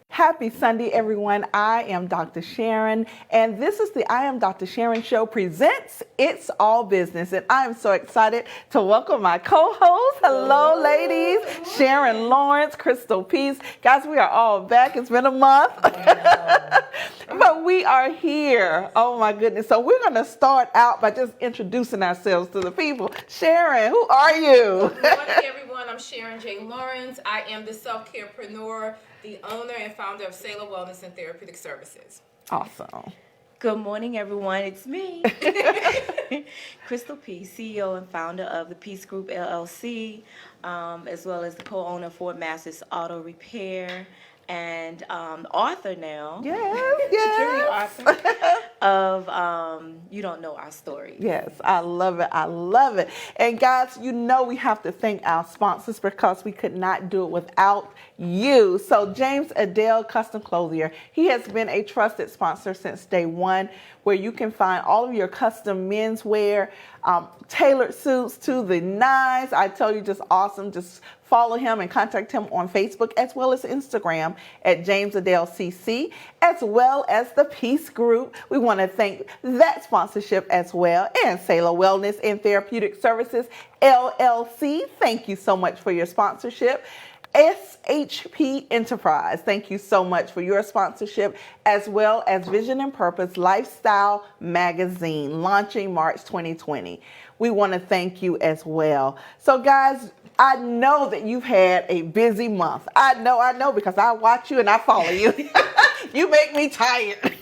Happy Sunday, everyone. I am Dr. Sharon, and this is the I Am Dr. Sharon Show presents It's All Business. And I am so excited to welcome my co-hosts. Hello, ladies. Sharon Lawrence, Crystal Peace. Guys, we are all back. It's been a month. But we are here. Oh, my goodness. So we're going to start out by just introducing ourselves to the people. Sharon, who are you? Good morning, everyone. I'm Sharon J. Lawrence. I am the self-carepreneur, the owner and founder of Sailor Wellness and Therapeutic Services. Awesome. Good morning, everyone. It's me, Crystal Peace, CEO and founder of the Peace Group LLC, as well as the co-owner of Ford Masters Auto Repair, and author now. Yes. Of You Don't Know Our Story. Yes, I love it. I love it. And guys, you know we have to thank our sponsors because we could not do it without you. So James Adele Custom Clothier, he has been a trusted sponsor since day one, where you can find all of your custom menswear, tailored suits to the nines. I tell you, just awesome. Just follow him and contact him on Facebook as well as Instagram at James Adele CC, as well as the Peace Group. We want to thank that sponsorship as well, and Sailor Wellness and Therapeutic Services LLC. Thank you so much for your sponsorship. SHP Enterprise, thank you so much for your sponsorship, as well as Vision and Purpose Lifestyle Magazine, launching March 2020. We want to thank you as well. So guys, I know that you've had a busy month. I know because I watch you and I follow you. You make me tired.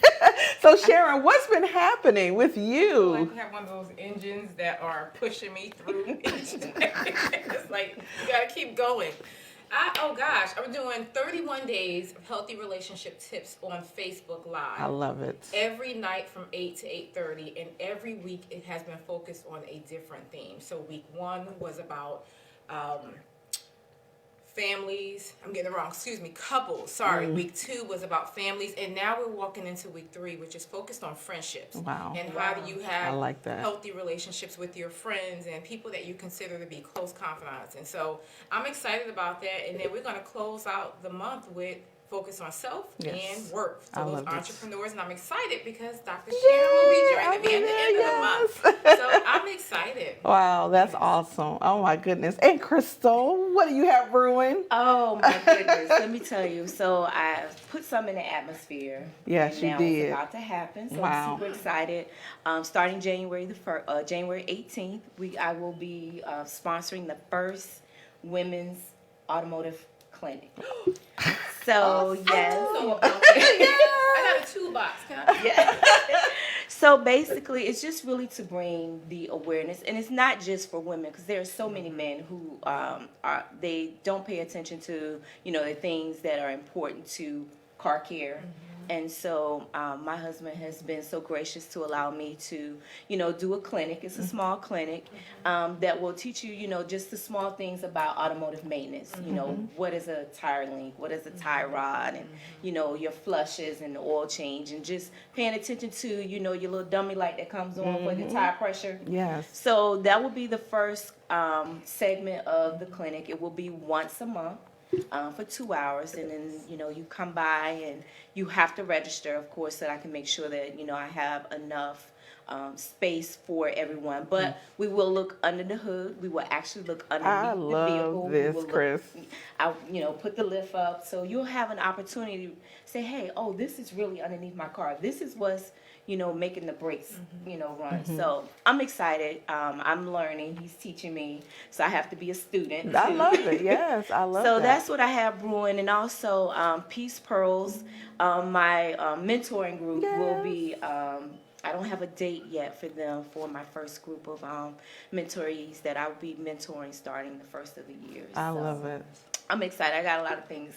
So Sharon, what's been happening with you? I have one of those engines that are pushing me through. It's like, you got to keep going. I'm doing 31 days of healthy relationship tips on Facebook Live. I love it. Every night from 8 to 8:30, and every week it has been focused on a different theme. So week 1 was about couples. Sorry. Week 2 was about families, and now we're walking into week 3, which is focused on friendships. Wow. And how do you have I like that. healthy relationships with your friends and people that you consider to be close confidants. And so I'm excited about that. And then we're going to close out the month with focus on self and work for those entrepreneurs. And I'm excited because Dr. Sharon will be joining me at the end of the month. So I'm excited. Wow, that's awesome. Oh my goodness. And Crystal, what do you have brewing? Oh my goodness, let me tell you. So I put some in the atmosphere. Yes, you now did. It's about to happen. So Wow. I'm super excited. Starting January 18th, I will be sponsoring the first women's automotive clinic. So yes. I got a toolbox. Yeah. So basically, it's just really to bring the awareness, and it's not just for women, because there are so many men who they don't pay attention to the things that are important to car care. And so my husband has been so gracious to allow me to, do a clinic. It's a small clinic that will teach you, just the small things about automotive maintenance. What is a tire link, what is a tie rod, and, your flushes and the oil change, and just paying attention to, your little dummy light that comes on for the tire pressure. Yes. So that will be the first segment of the clinic. It will be once a month. For 2 hours, and then you come by and you have to register, of course, so that I can make sure that I have enough space for everyone. But we will look under the hood. We will actually look underneath the vehicle. This, Chris. Put the lift up, so you'll have an opportunity to say, hey, oh, this is really underneath my car. This is what's making the brakes, run. So I'm excited. I'm learning. He's teaching me. So I have to be a student. I love it. Yes, I love so that. that's what I have brewing. And also Peace Pearls, my mentoring group will be, I don't have a date yet for them for my first group of mentorees that I will be mentoring starting the first of the year. I love it. I'm excited. I got a lot of things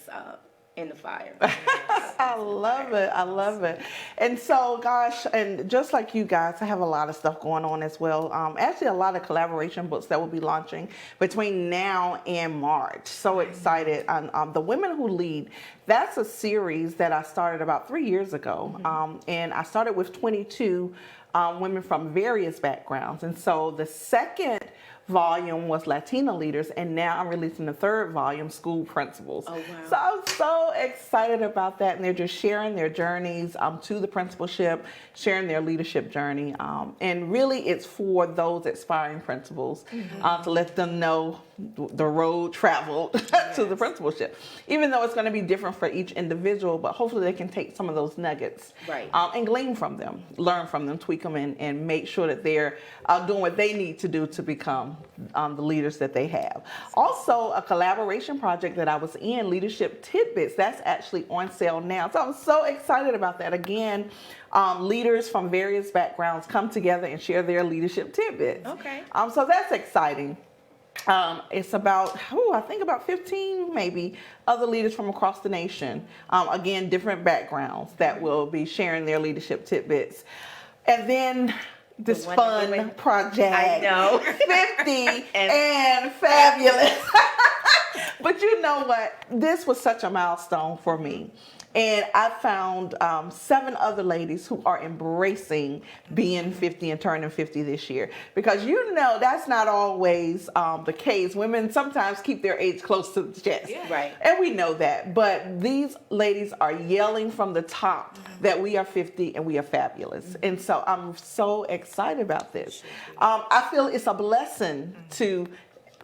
in the fire. I love it. I love it. And so, gosh, and just like you guys, I have a lot of stuff going on as well. Actually, a lot of collaboration books that will be launching between now and March. So excited. The Women Who Lead, that's a series that I started about 3 years ago. And I started with 22 women from various backgrounds. And so the second volume was Latina leaders, and now I'm releasing the third volume, School Principals. Oh, wow. So I'm so excited about that, and they're just sharing their journeys to the principalship, sharing their leadership journey, and really it's for those aspiring principals to let them know the road traveled to the principalship, even though it's going to be different for each individual, but hopefully they can take some of those nuggets and glean from them, learn from them, tweak them, and make sure that they're doing what they need to do to become the leaders that they have. Also, a collaboration project that I was in, Leadership Tidbits, that's actually on sale now. So I'm so excited about that. Again, leaders from various backgrounds come together and share their leadership tidbits. Okay. So that's exciting. It's about, I think about 15 maybe other leaders from across the nation. Again, different backgrounds that will be sharing their leadership tidbits. And then this fun project. I know. 50 and fabulous. But you know what? This was such a milestone for me. And I found 7 other ladies who are embracing being 50 and turning 50 this year. Because that's not always the case. Women sometimes keep their age close to the chest. Yeah. Right. And we know that. But these ladies are yelling from the top that we are 50 and we are fabulous. And so I'm so excited about this. I feel it's a blessing to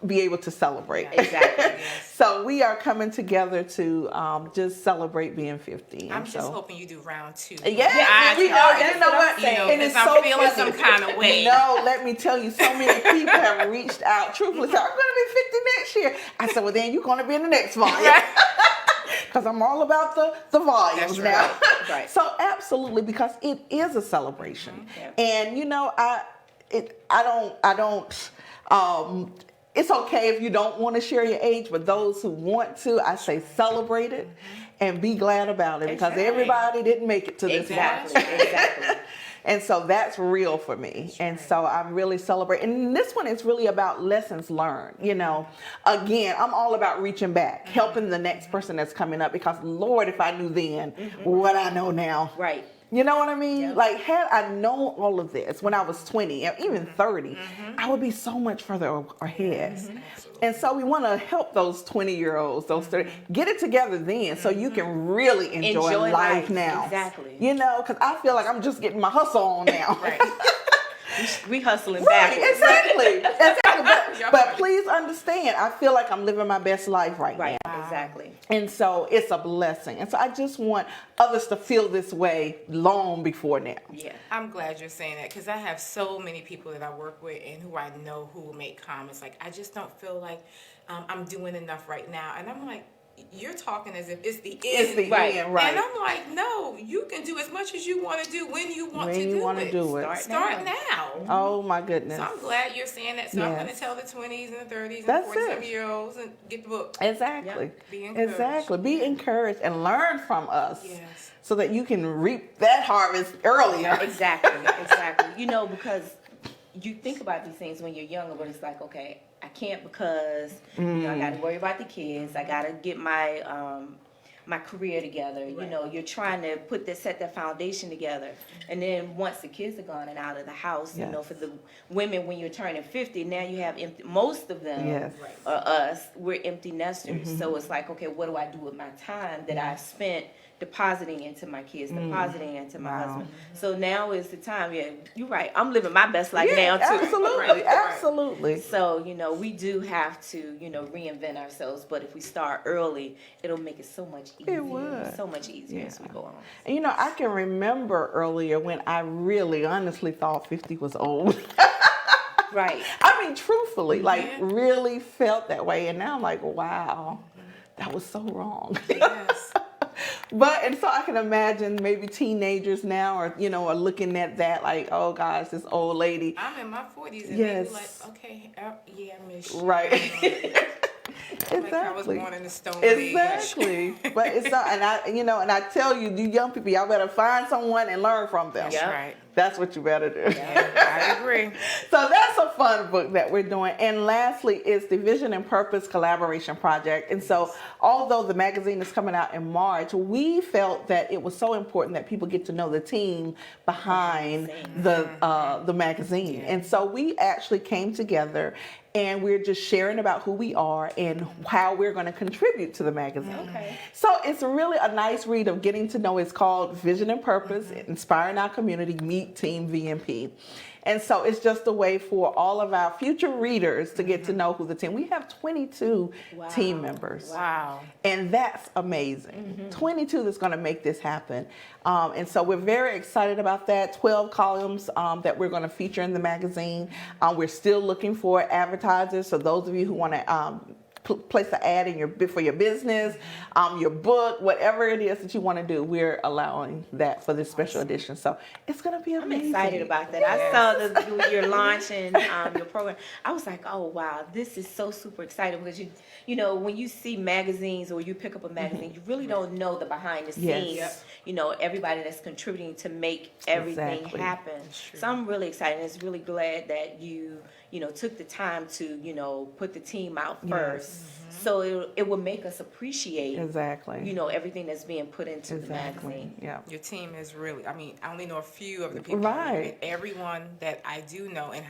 be able to celebrate. Exactly. Yes. So we are coming together to just celebrate being 50. I'm just hoping you do round 2. Yeah, we know. You know what? And it's so feeling some kind of way. No, let me tell you, so many people have reached out. Truthfully, said, I'm going to be 50 next year. I said, well, then you're going to be in the next volume. Because I'm all about the volumes now. Right. So absolutely, because it is a celebration. And I don't. It's okay if you don't want to share your age, but those who want to, I say celebrate it and be glad about it, because everybody didn't make it to this point. Exactly. And so that's real for me. And so I'm really celebrating. And this one is really about lessons learned. Again, I'm all about reaching back, helping the next person that's coming up, because Lord, if I knew then what I know now. Right. You know what I mean? Yep. Like, had I known all of this when I was 20, or even 30, I would be so much further ahead. And so we want to help those 20-year-olds, those 30, get it together then so you can really enjoy life now. Exactly. Because I feel like I'm just getting my hustle on now. Right. We hustling Right, backwards. exactly. But please understand, I feel like I'm living my best life right now. Exactly. And so it's a blessing. And so I just want others to feel this way long before now. Yeah. I'm glad you're saying that, because I have so many people that I work with and who I know who will make comments like, I just don't feel like I'm doing enough right now. And I'm like, you're talking as if it's the end. It's the end, right. And I'm like, no, you can do as much as you want to do when you want When to you do want to it. do it. Start now. Oh my goodness. So I'm glad you're saying that. So I'm going to Yes. tell the 20s and the 30s That's and it. 47-year-olds and get the book. Exactly. Be encouraged. Exactly. Be encouraged and learn from us. Yes. So that you can reap that harvest earlier. Exactly. Because you think about these things when you're younger, but it's like, okay, I can't because I got to worry about the kids. I got to get my my career together. You know, you're trying to set that foundation together. And then once the kids are gone and out of the house, you know, for the women, when you're turning 50, now you have most of them, us, we're empty nesters. So it's like, okay, what do I do with my time that I've spent depositing into my kids, depositing into my husband? So now is the time. Yeah, you're right. I'm living my best life now too. Absolutely, absolutely. So, you know, we do have to, you know, reinvent ourselves. But if we start early, it'll make it so much easier. It would. So much easier as we go on. And, you know, I can remember earlier when I really honestly thought 50 was old. Right. I mean, truthfully, like really felt that way. And now I'm like, wow, that was so wrong. Yes. And so I can imagine maybe teenagers now are, you know, are looking at that like, oh gosh, this old lady. I'm in my 40s and they be like, okay, yeah, I miss you. Right. Exactly. Like I was born in the Stone Age. Exactly. But it's not, and I tell you, you young people, y'all better find someone and learn from them. That's right. That's what you better do. Yeah, I agree. So that's a fun book that we're doing. And lastly is the Vision and Purpose Collaboration Project. And so although the magazine is coming out in March, we felt that it was so important that people get to know the team behind the magazine. And so we actually came together and we're just sharing about who we are and how we're going to contribute to the magazine. Okay. So it's really a nice read of getting to know. It's called Vision and Purpose, Inspiring Our Community, Meet Team VMP. And so it's just a way for all of our future readers to get to know who the team. We have 22 team members. Wow. And that's amazing. 22 that's going to make this happen. And so we're very excited about that. 12 columns that we're going to feature in the magazine. We're still looking for advertisers. So those of you who want to place an ad in for your business, your book, whatever it is that you want to do, we're allowing that for this special edition. So it's going to be amazing. I'm excited about that. I saw you're launching your program. I was like, oh wow, this is so super exciting because you know when you see magazines or you pick up a magazine, you really don't know the behind the scenes. You know, everybody that's contributing to make everything happen. So I'm really excited. It's really glad that you took the time to, put the team out first. So it will make us appreciate, everything that's being put into the magazine. Yeah. Your team is really, I only know a few of the people. Right. Everyone that I do know and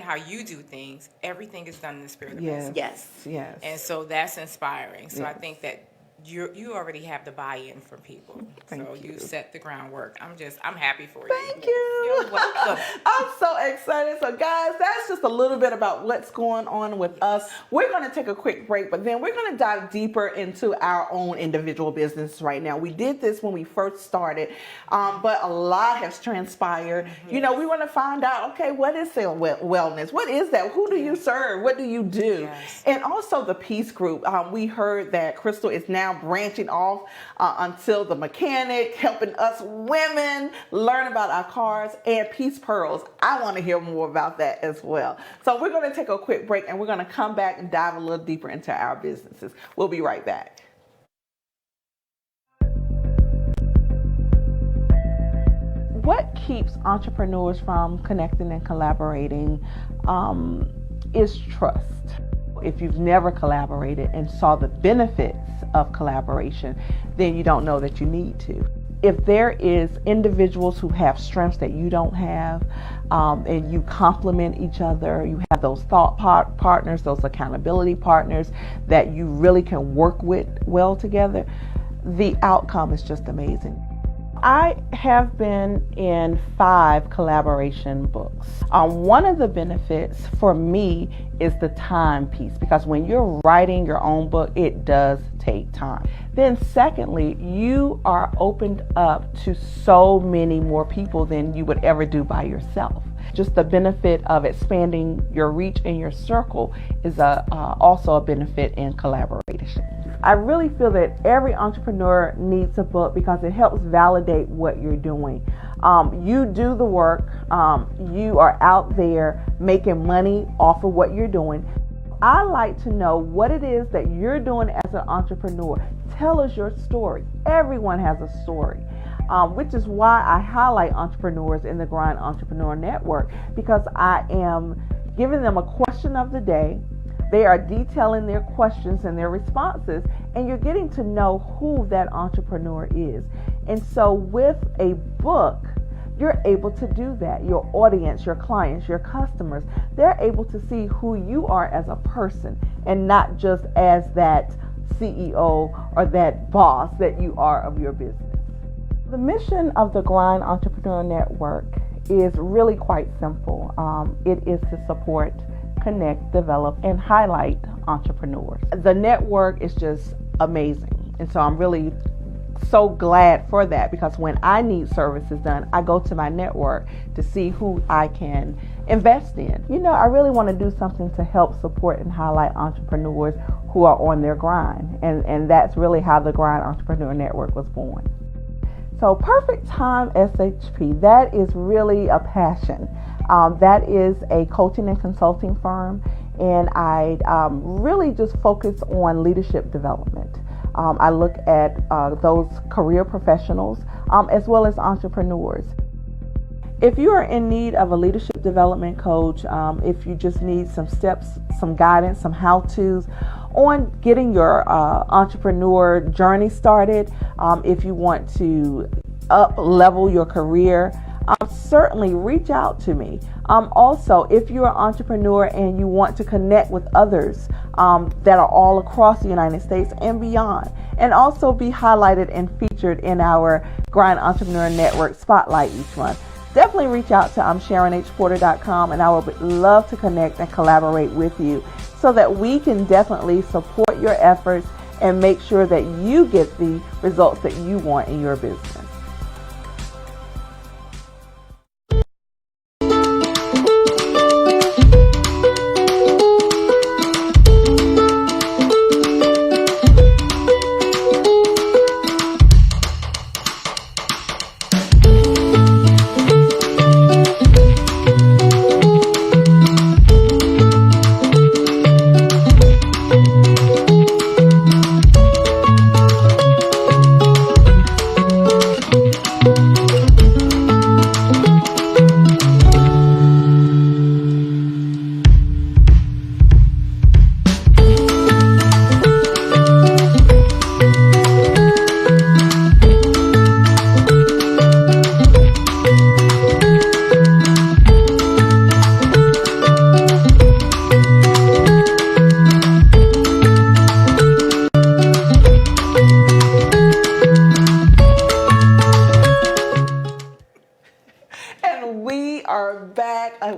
how you do things, everything is done in the spirit of Yes. Yes. And so that's inspiring. So I think that you already have the buy-in from people. So you set the groundwork. I'm happy for you. Thank you. You're welcome. I'm so excited. So guys, that's just a little bit about what's going on with us. We're going to take a quick break, but then we're going to dive deeper into our own individual business right now. We did this when we first started, but a lot has transpired. We want to find out, okay, what is wellness? What is that? Who do you serve? What do you do? And also the Peace Group. We heard that Crystal is now branching off until the mechanic, helping us women learn about our cars, and Peace Pearls. I want to hear more about that as well. So we're going to take a quick break and we're going to come back and dive a little deeper into our businesses. We'll be right back. What keeps entrepreneurs from connecting and collaborating is trust. If you've never collaborated and saw the benefits of collaboration, then you don't know that you need to. If there is individuals who have strengths that you don't have, and you complement each other, you have those thought partners, those accountability partners that you really can work with well together, the outcome is just amazing. I have been in 5 collaboration books. One of the benefits for me is the time piece, because when you're writing your own book, it does take time. Then secondly, you are opened up to so many more people than you would ever do by yourself. Just the benefit of expanding your reach and your circle is also a benefit in collaboration. I really feel that every entrepreneur needs a book because it helps validate what you're doing. You do the work. You are out there making money off of what you're doing. I like to know what it is that you're doing as an entrepreneur. Tell us your story. Everyone has a story. Which is why I highlight entrepreneurs in the Grind Entrepreneur Network, because I am giving them a question of the day. They are detailing their questions and their responses, and you're getting to know who that entrepreneur is. And so with a book, you're able to do that. Your audience, your clients, your customers, they're able to see who you are as a person and not just as that CEO or that boss that you are of your business. The mission of the Grind Entrepreneur Network is really quite simple. It is to support, connect, develop, and highlight entrepreneurs. The network is just amazing. And so I'm really so glad for that, because when I need services done, I go to my network to see who I can invest in. I really want to do something to help support and highlight entrepreneurs who are on their grind. And that's really how the Grind Entrepreneur Network was born. So Perfect Time SHP, that is really a passion. That is a coaching and consulting firm, and I really just focus on leadership development. I look at those career professionals as well as entrepreneurs. If you are in need of a leadership development coach, if you just need some steps, some guidance, some how-tos on getting your entrepreneur journey started, if you want to up-level your career, certainly reach out to me. Also, if you're an entrepreneur and you want to connect with others that are all across the United States and beyond, and also be highlighted and featured in our Grind Entrepreneur Network Spotlight each month, definitely reach out to SharonHPorter.com, and I would love to connect and collaborate with you so that we can definitely support your efforts and make sure that you get the results that you want in your business.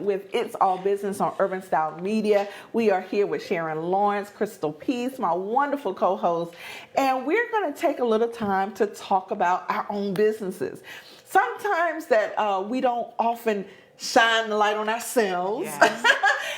With It's All Business on Urban Style Media. We are here with Sharon Lawrence, Crystal Peace, my wonderful co-host, and we're going to take a little time to talk about our own businesses. Sometimes that we don't often shine the light on ourselves. Yes.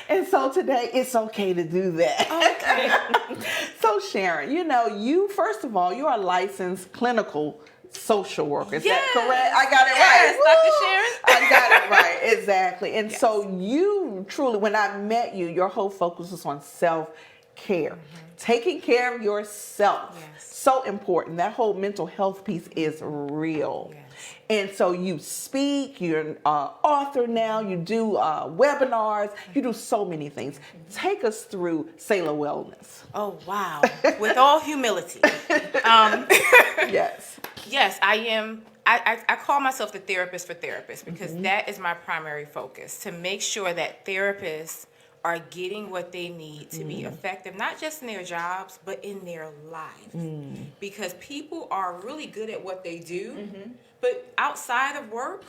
And so today it's okay to do that. Okay. So Sharon, you first of all, you're a licensed clinical social worker. Is that correct? I got it right. Dr. Sharon. I got it right. Exactly. And so you truly, when I met you, your whole focus was on self-care. Taking care of yourself. Yes. So important. That whole mental health piece is real. Yes. And so you speak, you're an author now, you do webinars, you do so many things. Take us through Sailor Wellness. Oh, wow. With all humility. Yes. Yes, I am. I call myself the therapist for therapists because that is my primary focus, to make sure that therapists are getting what they need to be effective, not just in their jobs, but in their lives. Because people are really good at what they do, but outside of work,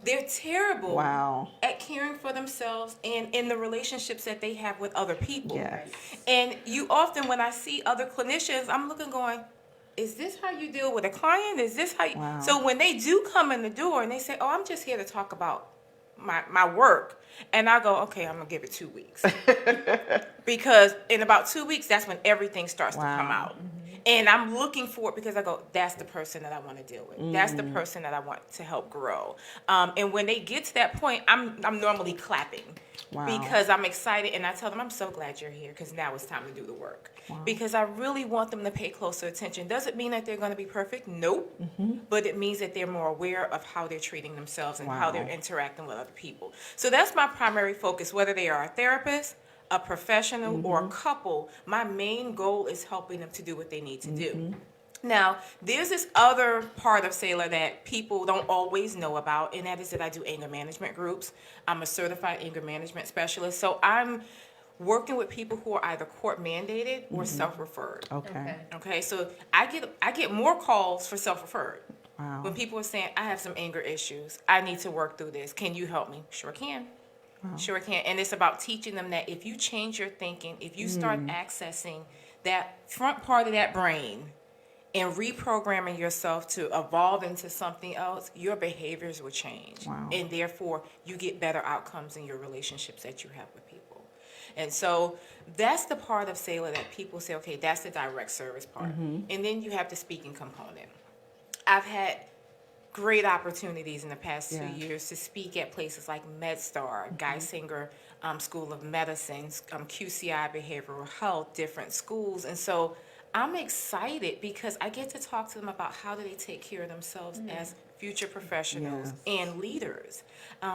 they're terrible at caring for themselves and in the relationships that they have with other people. Yes. And you often, when I see other clinicians, I'm looking going, is this how you deal with a client? Is this how you... Wow. So when they do come in the door and they say, oh, I'm just here to talk about my work, and I go, okay, I'm going to give it 2 weeks. Because in about 2 weeks, that's when everything starts to come out. And I'm looking for it because I go, that's the person that I want to deal with. That's the person that I want to help grow. And when they get to that point, I'm normally clapping. Because I'm excited, and I tell them, I'm so glad you're here because now it's time to do the work. Because I really want them to pay closer attention. Doesn't mean that they're going to be perfect. Nope. But it means that they're more aware of how they're treating themselves and how they're interacting with other people. So that's my primary focus, whether they are a therapist, a professional or a couple, my main goal is helping them to do what they need to do. Now, there's this other part of Sailor that people don't always know about, and that is that I do anger management groups. I'm a certified anger management specialist, so I'm working with people who are either court mandated or self-referred. Okay, so I get more calls for self-referred. Wow. When people are saying, I have some anger issues, I need to work through this, can you help me? Sure can. Sure can. And it's about teaching them that if you change your thinking, if you start accessing that front part of that brain and reprogramming yourself to evolve into something else, your behaviors will change. Wow. And therefore, you get better outcomes in your relationships that you have with people. And so that's the part of Sailor that people say, okay, that's the direct service part. And then you have the speaking component. I've had great opportunities in the past 2 years to speak at places like MedStar, Geisinger School of Medicine, QCI Behavioral Health, different schools. And so I'm excited because I get to talk to them about how do they take care of themselves as future professionals and leaders,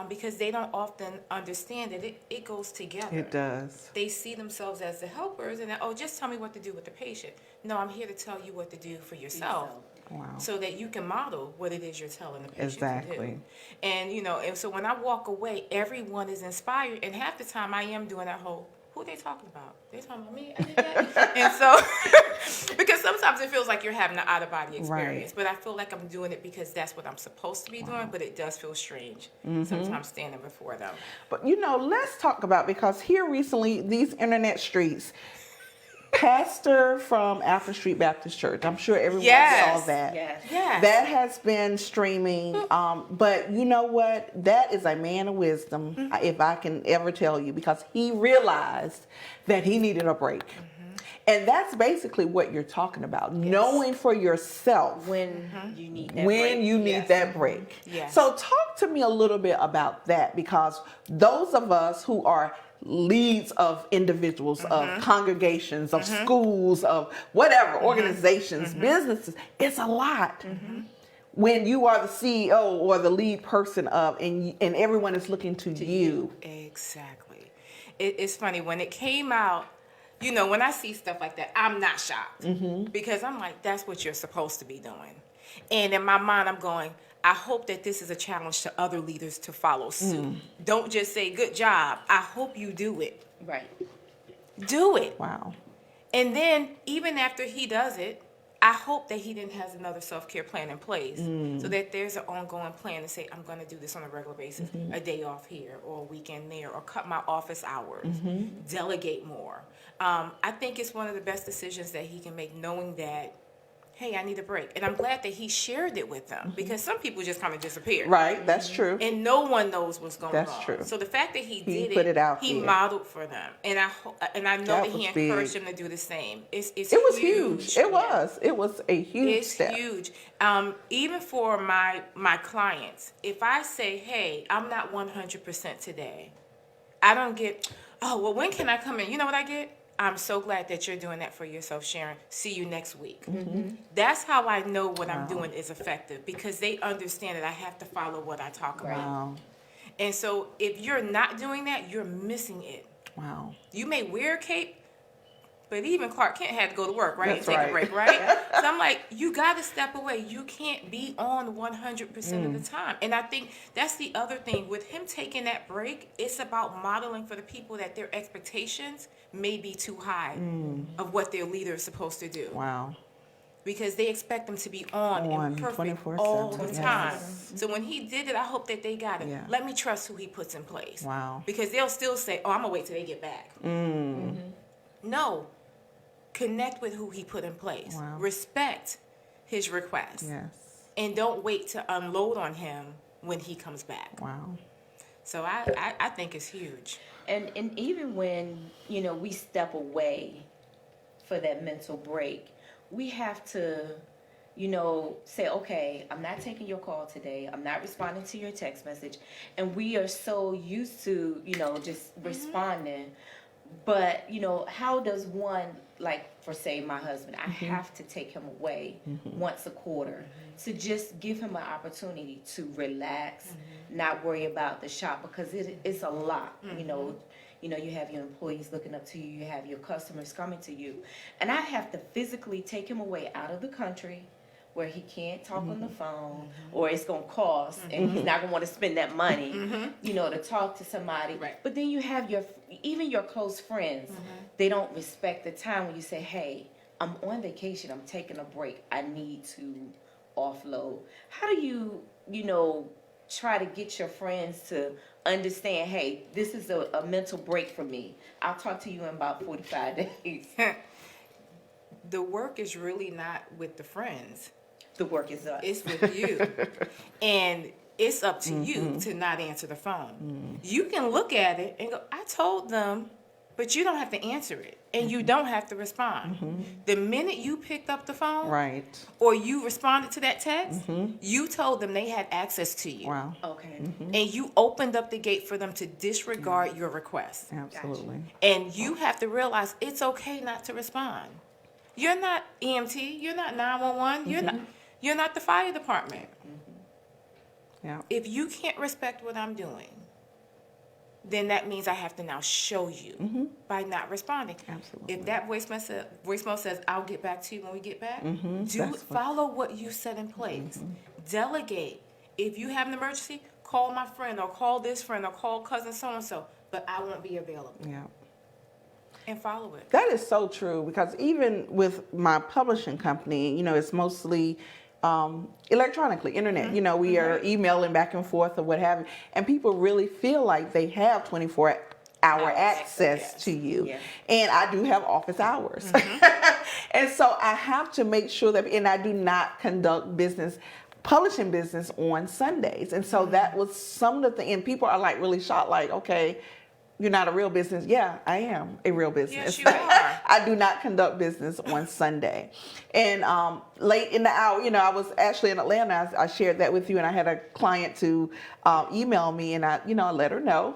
because they don't often understand that it goes together. It does. They see themselves as the helpers and just tell me what to do with the patient. No, I'm here to tell you what to do for yourself. Wow. So that you can model what it is you're telling the patient to do. And, and so when I walk away, everyone is inspired. And half the time I am doing that whole, who are they talking about? They talking about me? I did that? And so, because sometimes it feels like you're having an out-of-body experience. But I feel like I'm doing it because that's what I'm supposed to be doing. But it does feel strange sometimes standing before them. But, let's talk about, because here recently, these internet streets, pastor from Alfred Street Baptist Church. I'm sure everyone saw that. Yes. That has been streaming. But you know what? That is a man of wisdom, if I can ever tell you, because he realized that he needed a break. And that's basically what you're talking about. Knowing for yourself when you need that when break. you need that break. Yes. So talk to me a little bit about that, because those of us who are leads of individuals, of congregations, of schools, of whatever, organizations, businesses, it's a lot. When you are the CEO or the lead person of, and everyone is looking to you. Exactly. It's funny, when it came out, when I see stuff like that, I'm not shocked. Because I'm like, that's what you're supposed to be doing. And in my mind, I'm going, I hope that this is a challenge to other leaders to follow suit. Don't just say, good job. I hope you do it. Right. Do it. Wow. And then, even after he does it, I hope that he then has another self-care plan in place so that there's an ongoing plan to say, I'm going to do this on a regular basis, a day off here or a weekend there, or cut my office hours, delegate more. I think it's one of the best decisions that he can make, knowing that, hey, I need a break. And I'm glad that he shared it with them, because some people just kind of disappear. Right, that's true. And no one knows what's going on. That's true. So the fact that he did put it out he there. Modeled for them. And I know that he encouraged them to do the same. It was huge. It was a huge step. It's huge. Even for my clients, if I say, hey, I'm not 100% today, I don't get, oh, well, when can I come in? You know what I get? I'm so glad that you're doing that for yourself, Sharon. See you next week. That's how I know what I'm doing is effective, because they understand that I have to follow what I talk about. Wow. And so if you're not doing that, you're missing it. Wow. You may wear a cape, but even Clark Kent had to go to work, right? That's and take right. a break, right? So I'm like, you got to step away. You can't be on 100% of the time. And I think that's the other thing. With him taking that break, it's about modeling for the people that their expectations may be too high of what their leader is supposed to do. Wow. Because they expect them to be on and perfect 24/7. all the time. Yes. So when he did it, I hope that they got it. Yeah. Let me trust who he puts in place. Wow. Because they'll still say, oh, I'm going to wait till they get back. No. Connect with who he put in place. Wow. Respect his request. Yes. And don't wait to unload on him when he comes back. Wow. So I think it's huge. And even when, we step away for that mental break, we have to, say, okay, I'm not taking your call today. I'm not responding to your text message. And we are so used to, just responding. But, how does one, like for say my husband, I have to take him away once a quarter to just give him an opportunity to relax, not worry about the shop, because it's a lot, you know, you have your employees looking up to you, you have your customers coming to you. And I have to physically take him away out of the country where he can't talk on the phone, or it's going to cost, and he's not going to want to spend that money, you know, to talk to somebody. Right. But then you have even your close friends, they don't respect the time when you say, hey, I'm on vacation, I'm taking a break, I need to offload. How do you, you know, try to get your friends to understand, hey, this is a mental break for me. I'll talk to you in about 45 days. The work is really not with the friends. The work is us. It's with you. And it's up to you to not answer the phone. You can look at it and go, I told them, but you don't have to answer it. And you don't have to respond. The minute you picked up the phone, Right. or you responded to that text, you told them they had access to you. Wow. Okay. And you opened up the gate for them to disregard your request. Absolutely. And you have to realize it's okay not to respond. You're not EMT. You're not 911. You're not the fire department. Yeah. If you can't respect what I'm doing, then that means I have to now show you by not responding. Absolutely. If that voicemail says, I'll get back to you when we get back, That's follow what you set in place. Delegate. If you have an emergency, call my friend or call this friend or call cousin so-and-so, but I won't be available. Yeah. And follow it. That is so true, because even with my publishing company, you know, it's mostly electronically, internet. You know, we are emailing back and forth or what have you, and people really feel like they have 24-hour access to you. Yeah. And I do have office hours. And so I have to make sure that, and I do not conduct publishing business on Sundays. And so that was some of the things, and people are like really shocked, like, okay, you're not a real business. Yeah, I am a real business. Yes, you are. I do not conduct business on Sunday. And late in the hour, you know, I was actually in Atlanta. I shared that with you, and I had a client to email me, and I let her know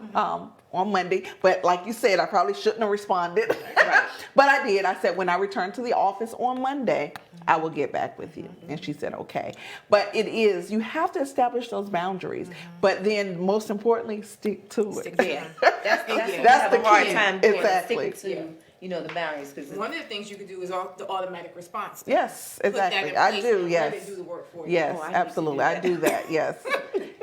on Monday. But like you said, I probably shouldn't have responded. Right. But I did. I said, when I return to the office on Monday, I will get back with you. And she said, okay. But you have to establish those boundaries. But then most importantly, stick to it. Stick to Yeah. them. That's the the hard key. time doing, Exactly. sticking to, you know, the boundaries. Cause One of the things you can do is the automatic response. Yes, Put that exactly. in I place do, and yes. let it do the work for you. Yes, Oh, I used to absolutely. do I that. do that, yes.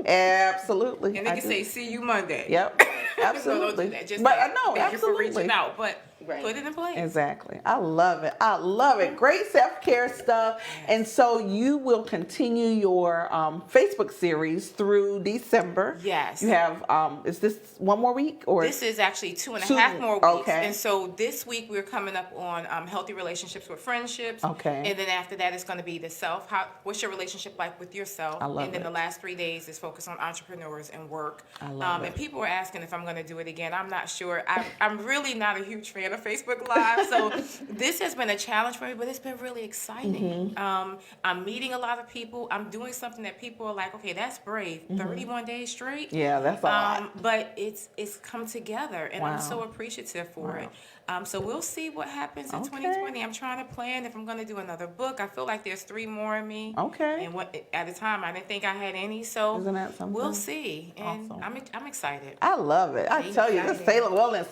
Absolutely. And they I can do. say, see you Monday. Yep, No, absolutely. don't do that. Just But say, I know, thank you for absolutely. reaching out, but Right. put it in place. Exactly. I love it. I love it. Great self-care stuff. And so you will continue your Facebook series through December. Yes. You have, is this one more week? Or This is actually 2.5 more weeks. Okay. And so this week we're coming up on healthy relationships with friendships. Okay. And then after that it's going to be the self. What's your relationship like with yourself? I love And then it. the last 3 days is focused on entrepreneurs and work. I love And it. people are asking if I'm going to do it again. I'm not sure. I'm really not a huge fan of Facebook Live. So this has been a challenge for me, but it's been really exciting. Mm-hmm. I'm meeting a lot of people. I'm doing something that people are like, okay, that's brave. 31 days straight. Mm-hmm. Yeah, that's a lot. But it's come together, and Wow. I'm so appreciative for Wow. it. So we'll see what happens in Okay. 2020. I'm trying to plan if I'm going to do another book. I feel like there's 3 more in me. Okay. And at a time, I didn't think I had any. So Isn't that something? we'll see. And Awesome. I'm excited. I love it. I tell you, this Exciting. Taylor Wellness,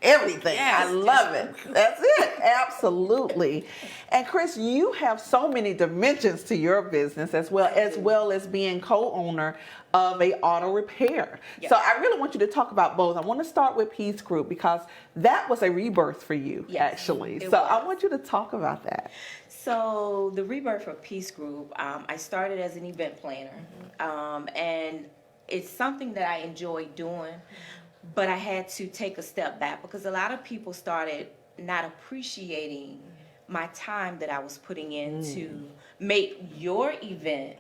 everything. Yes. I love it. That's it. Absolutely. And Chris, you have so many dimensions to your business as well as being co-owner of a auto repair. Yes. So I really want you to talk about both. I want to start with Peace Group because that was a rebirth for you, Yes, actually. it So I was. want you to talk about that. So the rebirth for Peace Group, I started as an event planner, and it's something that I enjoy doing, but I had to take a step back because a lot of people started not appreciating my time that I was putting in to make your event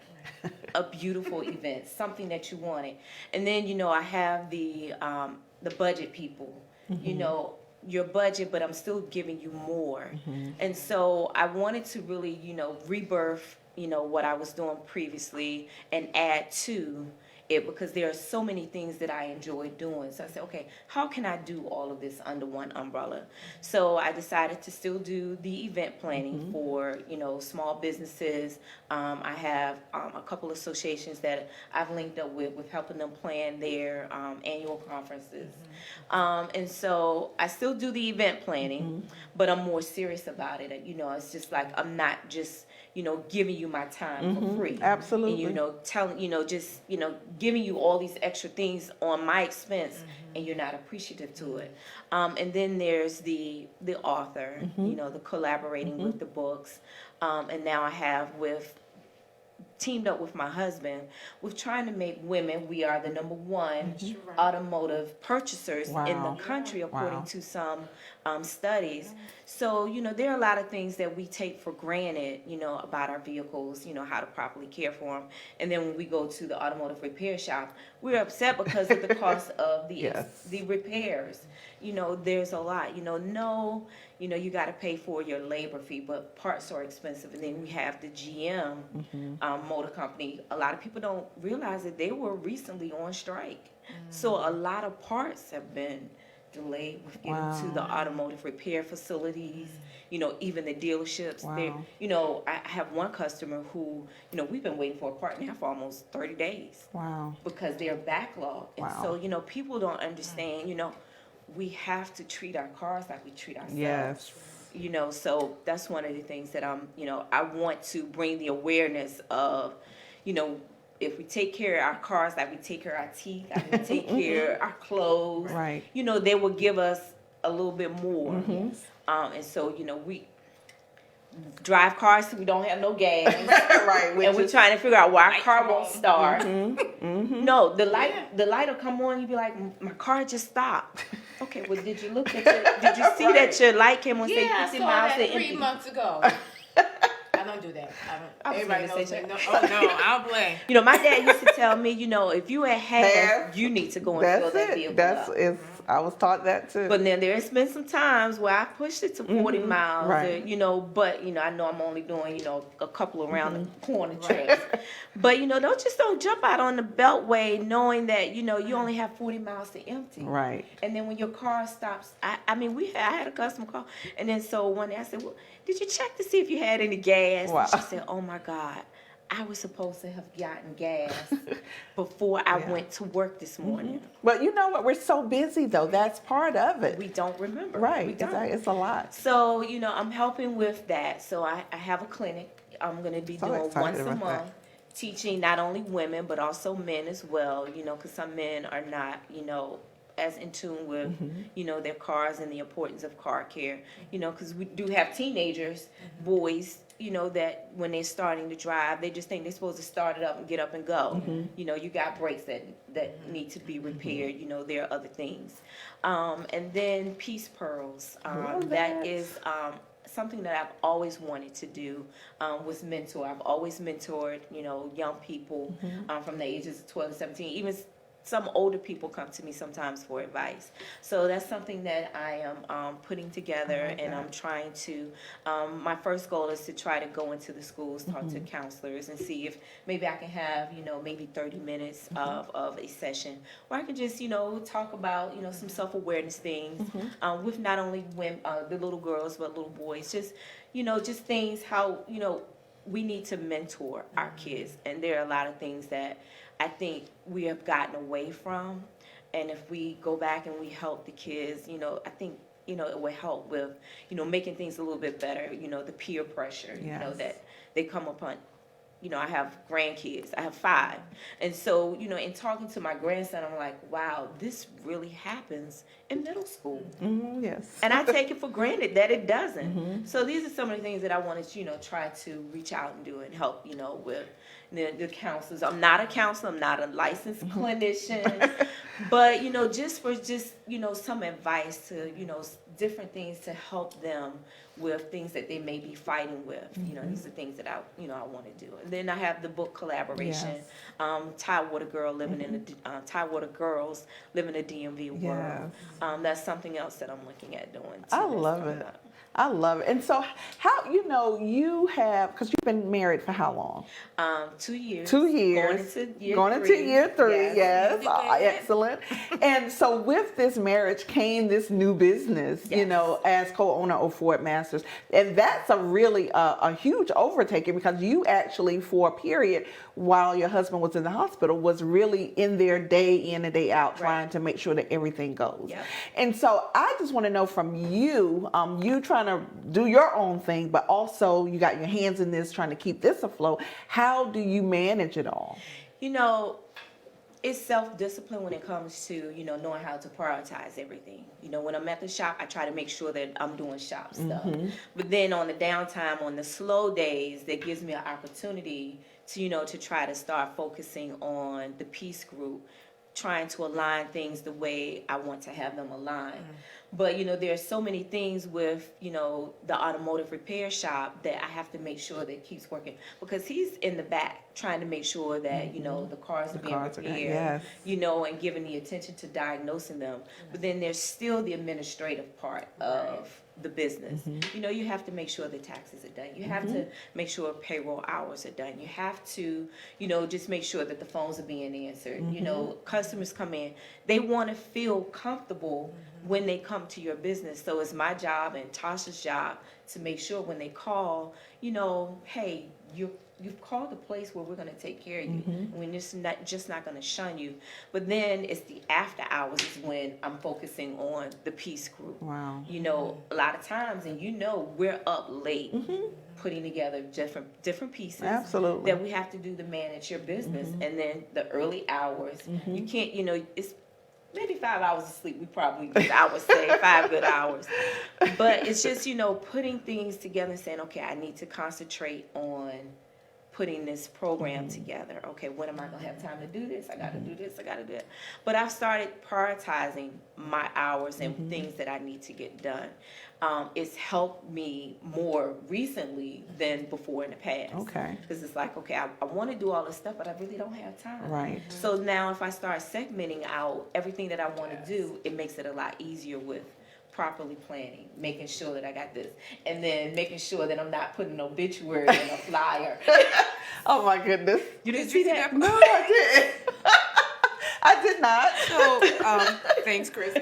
a beautiful event, something that you wanted. And then, I have the budget people, your budget, but I'm still giving you more. And so I wanted to really, rebirth, what I was doing previously and add to. because there are so many things that I enjoy doing. So I said, okay, how can I do all of this under one umbrella? So I decided to still do the event planning for, small businesses. I have a couple associations that I've linked up with helping them plan their annual conferences. And so I still do the event planning, but I'm more serious about it. It's just like I'm not just, giving you my time for free. Absolutely. And, telling, just, giving you all these extra things on my expense, and you're not appreciative to it. And then there's the author, the collaborating with the books. And now I have teamed up with my husband with trying to make women, we are the number one automotive purchasers in the country, according to some studies. So, there are a lot of things that we take for granted, about our vehicles, how to properly care for them. And then when we go to the automotive repair shop, we're upset because of the cost of the repairs. There's a lot, you got to pay for your labor fee, but parts are expensive. And then we have the GM motor company. A lot of people don't realize that they were recently on strike. So a lot of parts have been delayed with getting to the automotive repair facilities, even the dealerships. I have one customer who, we've been waiting for a part now for almost 30 days. Because they're backlogged. And so, people don't understand, we have to treat our cars like we treat ourselves. So that's one of the things that I want to bring the awareness of, if we take care of our cars like we take care of our teeth, like we take care of our clothes, they will give us a little bit more. And so, we drive cars so we don't have no gas. And we're trying to figure out why our car won't start. No, the light will come on, you'll be like, my car just stopped. Okay, well, did you see that your light came on, say 50 miles? I saw that 3 months ago. I don't do that. Everybody knows that. No, I don't blame. My dad used to tell me, if you at half, you need to go and fill that vehicle up. I was taught that too. But then there's been some times where I pushed it to 40 miles, but I know I'm only doing, a couple around the corner trips. But, don't jump out on the beltway knowing that, you only have 40 miles to empty. And then when your car stops, I had a customer call, and then so one day I said, well, did you check to see if you had any gas? And she said, oh my God, I was supposed to have gotten gas before I went to work this morning. But you know what? We're so busy, though. That's part of it. We don't remember. It's a lot. So, I'm helping with that. So I have a clinic I'm going to be doing once a month, teaching not only women, but also men as well, because some men are not, as in tune with, their cars and the importance of car care, because we do have teenagers, boys, that when they're starting to drive, they just think they're supposed to start it up and get up and go. You got brakes that need to be repaired. There are other things. And then Peace Pearls. That is something that I've always wanted to do, was mentor. I've always mentored, young people from the ages of 12 to 17, even some older people come to me sometimes for advice. So that's something that I am putting together, and I'm trying to, my first goal is to try to go into the schools, talk to counselors, and see if maybe I can have, maybe 30 minutes of a session where I can just, talk about, some self-awareness things with not only women, the little girls, but little boys, just, just things how, we need to mentor our kids. And there are a lot of things that I think we have gotten away from, and if we go back and we help the kids, I think, it will help with, making things a little bit better, the peer pressure, that they come upon. I have grandkids. I have 5. And so, in talking to my grandson, I'm like, wow, this really happens in middle school. Yes. And I take it for granted that it doesn't. So these are some of the things that I wanted to, try to reach out and do and help, with the counselors. I'm not a counselor. I'm not a licensed clinician. But, just for some advice to, different things to help them with things that they may be fighting with. These are things that I want to do. And then I have the book collaboration, Tidewater Girls living in the DMV world. That's something else that I'm looking at doing too. I love it. I love it. And so how, you have, because you've been married for how long? 2 years. 2 years. Going into year three. Yes. Excellent. And so with this marriage came this new business, as co-owner of Ford Masters. And that's a really a huge overtaking, because you actually, for a period while your husband was in the hospital, was really in there day in and day out, trying to make sure that everything goes. Yep. And so I just want to know from you, you trying to do your own thing, but also you got your hands in this, trying to keep this afloat. How do you manage it all? It's self-discipline when it comes to, knowing how to prioritize everything. When I'm at the shop, I try to make sure that I'm doing shop stuff. But then on the downtime, on the slow days, that gives me an opportunity to try to start focusing on the piece group, trying to align things the way I want to have them aligned. But, there's so many things with, the automotive repair shop that I have to make sure that keeps working, because he's in the back trying to make sure that, the cars are being repaired, and giving the attention to diagnosing them. But then there's still the administrative part of the business. You have to make sure the taxes are done. You have to make sure payroll hours are done. You have to, just make sure that the phones are being answered. Customers come in, they want to feel comfortable when they come to your business. So it's my job and Tasha's job to make sure when they call, hey, you've called a place where we're going to take care of you. And we're just not going to shun you. But then it's the after hours is when I'm focusing on the piece group. Wow. A lot of times, and we're up late putting together different pieces. Absolutely. That we have to do to manage your business. And then the early hours, you can't, it's maybe 5 hours of sleep. We probably, I would say 5 good hours. But it's just, putting things together and saying, okay, I need to concentrate on putting this program together. Okay, when am I going to have time to do this? I got to do this. I got to do it. But I've started prioritizing my hours and things that I need to get done. It's helped me more recently than before in the past. Okay. Because it's like, okay, I want to do all this stuff, but I really don't have time. Right. So now if I start segmenting out everything that I want to do, it makes it a lot easier with properly planning, making sure that I got this, and then making sure that I'm not putting an obituary in a flyer. Oh my goodness. You didn't see that? No, I didn't. I did not. So, thanks, Chris.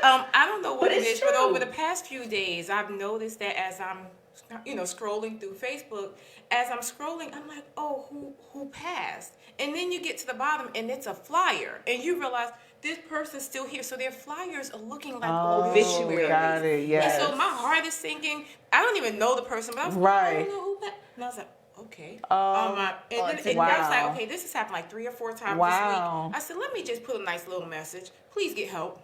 I don't know what it is, but over the past few days, I've noticed that as I'm, scrolling through Facebook, as I'm scrolling, I'm like, oh, who passed? And then you get to the bottom, and it's a flyer, and you realize this person's still here, so their flyers are looking like obituaries. Got it, yes. And so my heart is thinking, I don't even know the person, but I was like, I don't know who passed. And I was like, okay. And then I was like, okay, this has happened like 3 or 4 times this week. I said, let me just put a nice little message. Please get help.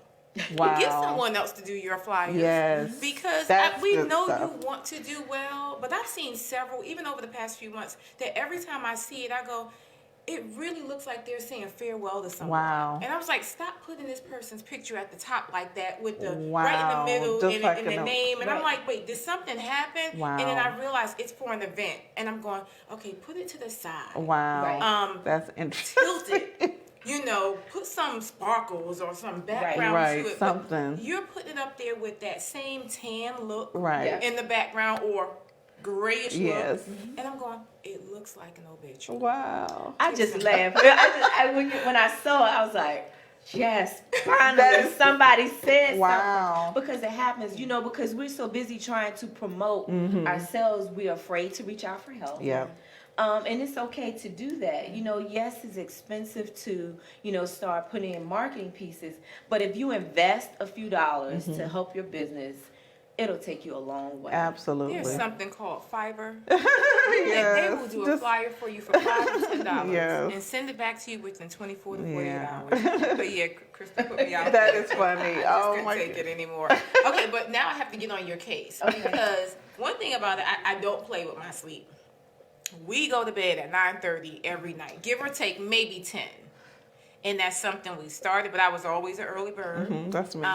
Wow. Get someone else to do your flyers. Yes. Because we know you want to do well, but I've seen several, even over the past few months, that every time I see it, I go, it really looks like they're saying farewell to someone. Wow. And I was like, stop putting this person's picture at the top like that with the right in the middle and the name. And I'm like, wait, did something happen? Wow. And then I realized it's for an event. And I'm going, okay, put it to the side. Wow. Right. That's interesting. Tilt it. Put some sparkles or some background to it. Something. But you're putting it up there with that same tan look in the background or grayish yes. look. And I'm going, it looks like an obituary. Wow. I just laughed. When I saw it, I was like, yes, finally somebody said something. Because it happens, because we're so busy trying to promote ourselves, we're afraid to reach out for help. Yeah. And it's okay to do that. Yes, it's expensive to, start putting in marketing pieces. But if you invest a few dollars to help your business, it'll take you a long way. Absolutely. There's something called Fiverr. They will do a flyer for you for $5 to $10 and send it back to you within 24 to 48 hours. But yeah, Krista put me out. That is funny. I couldn't take it anymore. Okay, but now I have to get on your case. Because one thing about it, I don't play with my sleep. We go to bed at 9:30 every night, give or take maybe 10. And that's something we started, but I was always an early bird. That's me.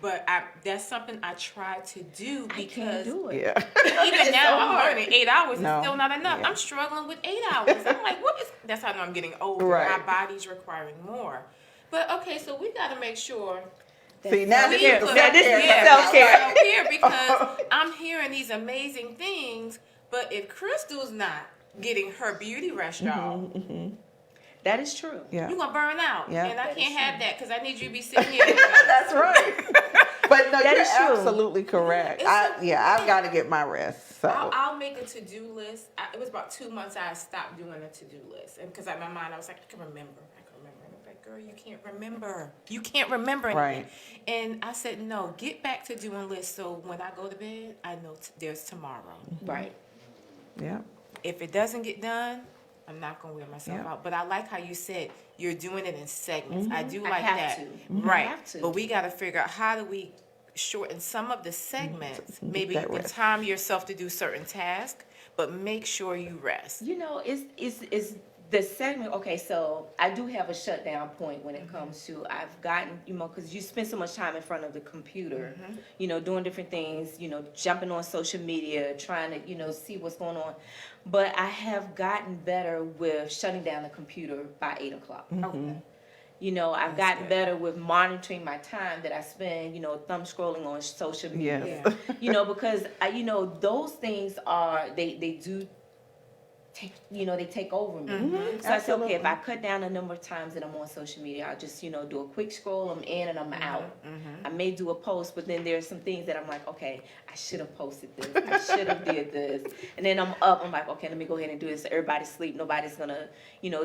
But that's something I try to do because I can't do it. Even now I'm learning 8 hours is still not enough. Yeah. I'm struggling with 8 hours. I'm like, that's how I know I'm getting older. Right. My body's requiring more. But okay, so we got to make sure See, now We this is put- self-care. self-care because I'm hearing these amazing things, but if Crystal's not getting her beauty rush off, That is true. Yeah. you're gonna burn out. Yeah. And I That can't is have that because I need you to be sitting here. with us. That's right. But no, That you're is true. absolutely correct. It's I've got to get my rest. So I'll make a to-do list. It was about 2 months I stopped doing a to-do list, and because in my mind I was like, I can remember. And I was like, girl, you can't remember. You can't remember anything. Right. And I said, no, get back to doing lists. So when I go to bed, I know there's tomorrow. Right. yeah. If it doesn't get done, I'm not gonna wear myself Yeah. out. But I like how you said you're doing it in segments. I do I like have that. to. Right. I have to. But we got to figure out how do we shorten some of the segments. Maybe you that can rest. time yourself to do certain tasks, but make sure you rest. You know, it's the segment. Okay, so I do have a shutdown point when it comes to I've gotten, because you spend so much time in front of the computer, doing different things, jumping on social media, trying to, see what's going on. But I have gotten better with shutting down the computer by 8 o'clock. Okay. I've gotten better with monitoring my time that I spend, thumb scrolling on social media. Yes. Because those things are they do take they take over me. So I said, okay, if I cut down the number of times that I'm on social media, I'll just do a quick scroll, I'm in and I'm out. I may do a post, but then there's some things that I'm like, okay, I should have posted this, I should have did this, and then I'm up, I'm like, okay, let me go ahead and do this. Everybody's asleep, nobody's gonna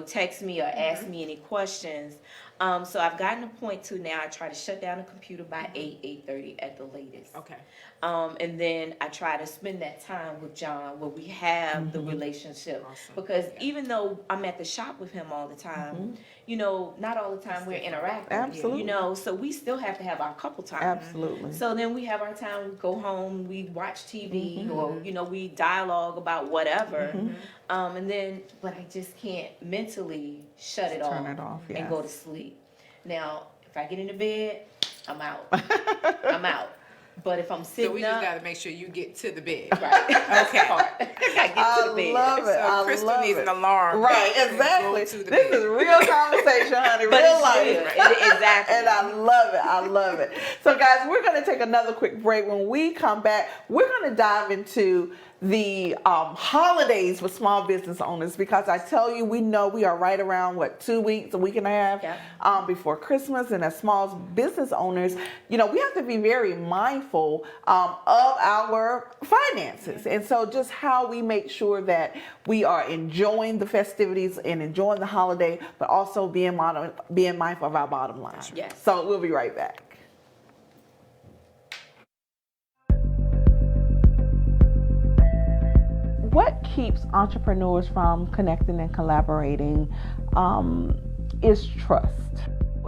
text me or ask me any questions. So I've gotten a point to now I try to shut down the computer by 8:30 at the latest. Okay. And then I try to spend that time with John where we have the relationship. Awesome. Because even though I'm at the shop with him all the time, not all the time we're interacting. Absolutely. So we still have to have our couple time. Absolutely. So then we have our time, we go home, we watch TV or, we dialogue about whatever. But I just can't mentally shut it Turn it off, and yes. go to sleep. Now, if I get into bed, I'm out. I'm out. But if I'm sitting So we up, just got to make sure you get to the bed. right. Okay. I get to the bed. love it. So Crystal needs an alarm. Right, to exactly. go to the This bed. is real conversation, honey. But real it's life. real. Exactly. And I love it. I love it. So, guys, we're going to take another quick break. When we come back, we're going to dive into the holidays with small business owners, because I tell you, we know we are right around, 2 weeks, a week and a half before Christmas. And as small business owners, we have to be very mindful of our finances. And so just how we make sure that we are enjoying the festivities and enjoying the holiday, but also being mindful of our bottom line. Yes. So we'll be right back. What keeps entrepreneurs from connecting and collaborating is trust.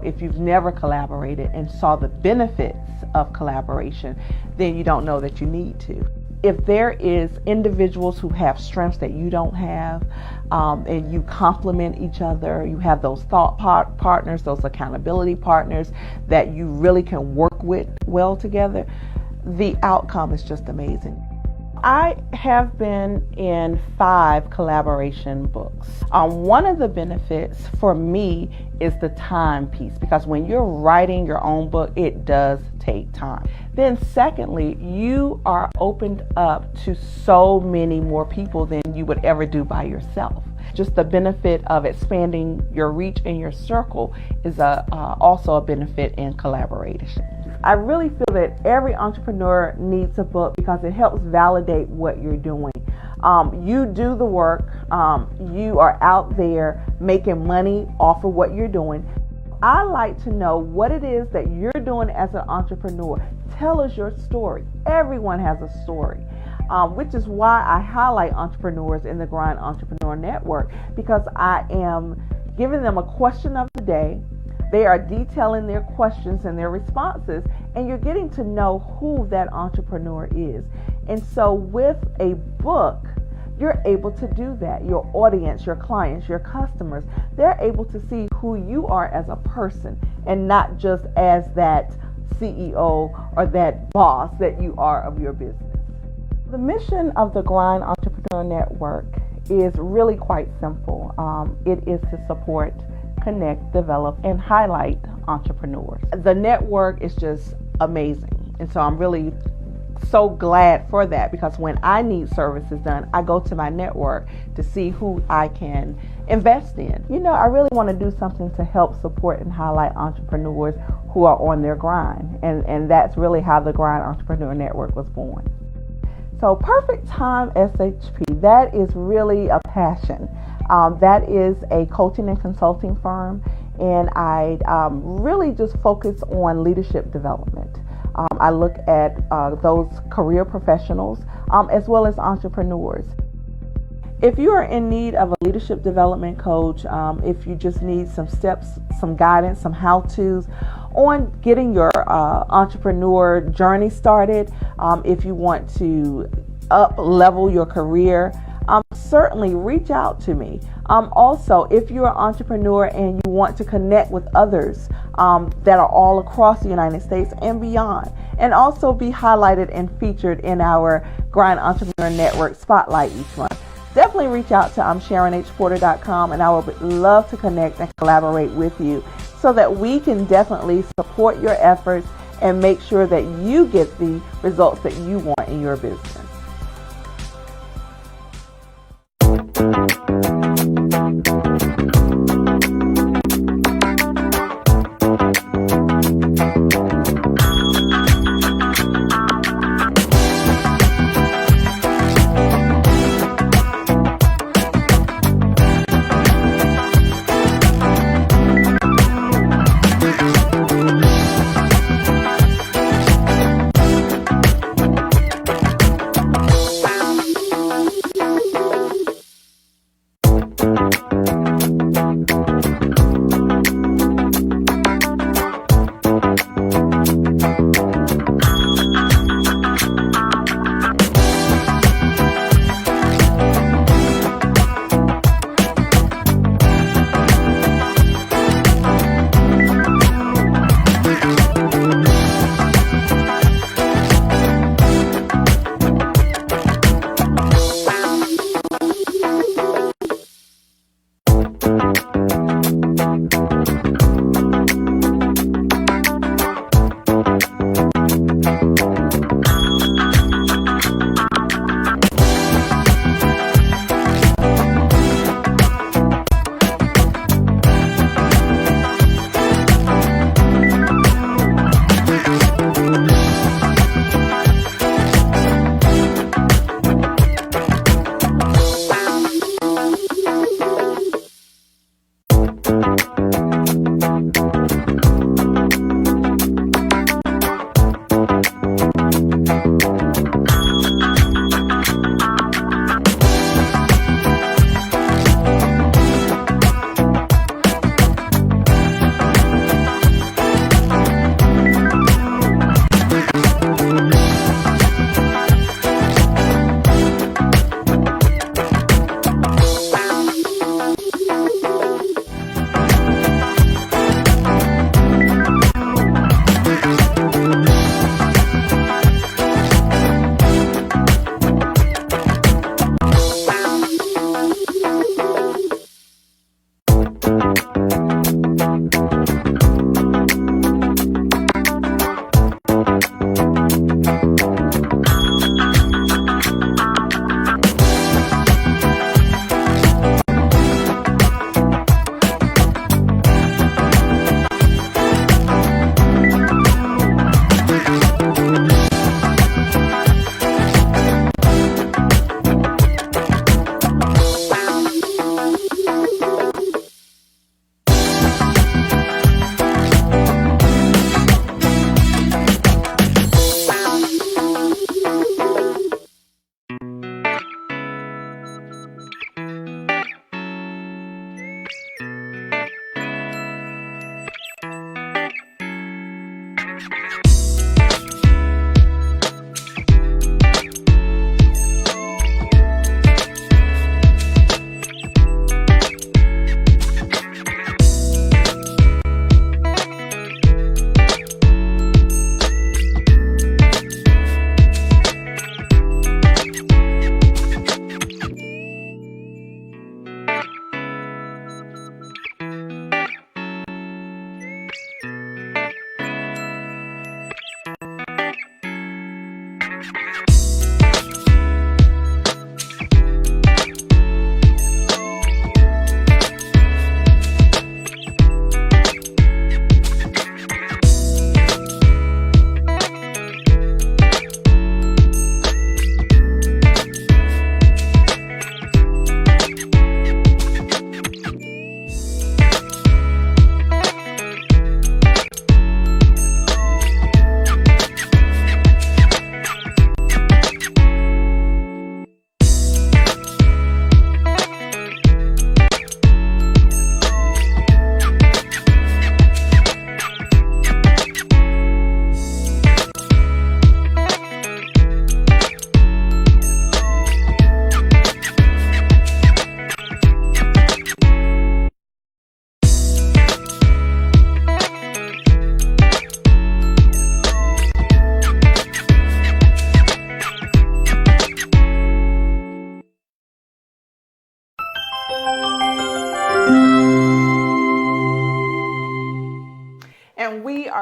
If you've never collaborated and saw the benefits of collaboration, then you don't know that you need to. If there is individuals who have strengths that you don't have, and you complement each other, you have those thought partners, those accountability partners that you really can work with well together, the outcome is just amazing. I have been in 5 collaboration books. One of the benefits for me is the time piece, because when you're writing your own book, it does take time. Then secondly, you are opened up to so many more people than you would ever do by yourself. Just the benefit of expanding your reach and your circle is also a benefit in collaboration. I really feel that every entrepreneur needs a book because it helps validate what you're doing. You do the work. You are out there making money off of what you're doing. I like to know what it is that you're doing as an entrepreneur. Tell us your story. Everyone has a story, which is why I highlight entrepreneurs in the Grind Entrepreneur Network, because I am giving them a question of the day. They are detailing their questions and their responses, and you're getting to know who that entrepreneur is. And so with a book, you're able to do that. Your audience, your clients, your customers, they're able to see who you are as a person and not just as that CEO or that boss that you are of your business. The mission of the Grind Entrepreneur Network is really quite simple. It is to support connect, develop, and highlight entrepreneurs. The network is just amazing. And so I'm really so glad for that, because when I need services done, I go to my network to see who I can invest in. I really want to do something to help support and highlight entrepreneurs who are on their grind. And that's really how the Grind Entrepreneur Network was born. So Perfect Time SHP, that is really a passion. That is a coaching and consulting firm, and I really just focus on leadership development. I look at those career professionals as well as entrepreneurs. If you are in need of a leadership development coach, if you just need some steps, some guidance, some how-tos on getting your entrepreneur journey started, if you want to up-level your career, certainly reach out to me. Also, if you're an entrepreneur and you want to connect with others that are all across the United States and beyond, and also be highlighted and featured in our Grind Entrepreneur Network Spotlight each month, definitely reach out to SharonHPorter.com, and I would love to connect and collaborate with you so that we can definitely support your efforts and make sure that you get the results that you want in your business.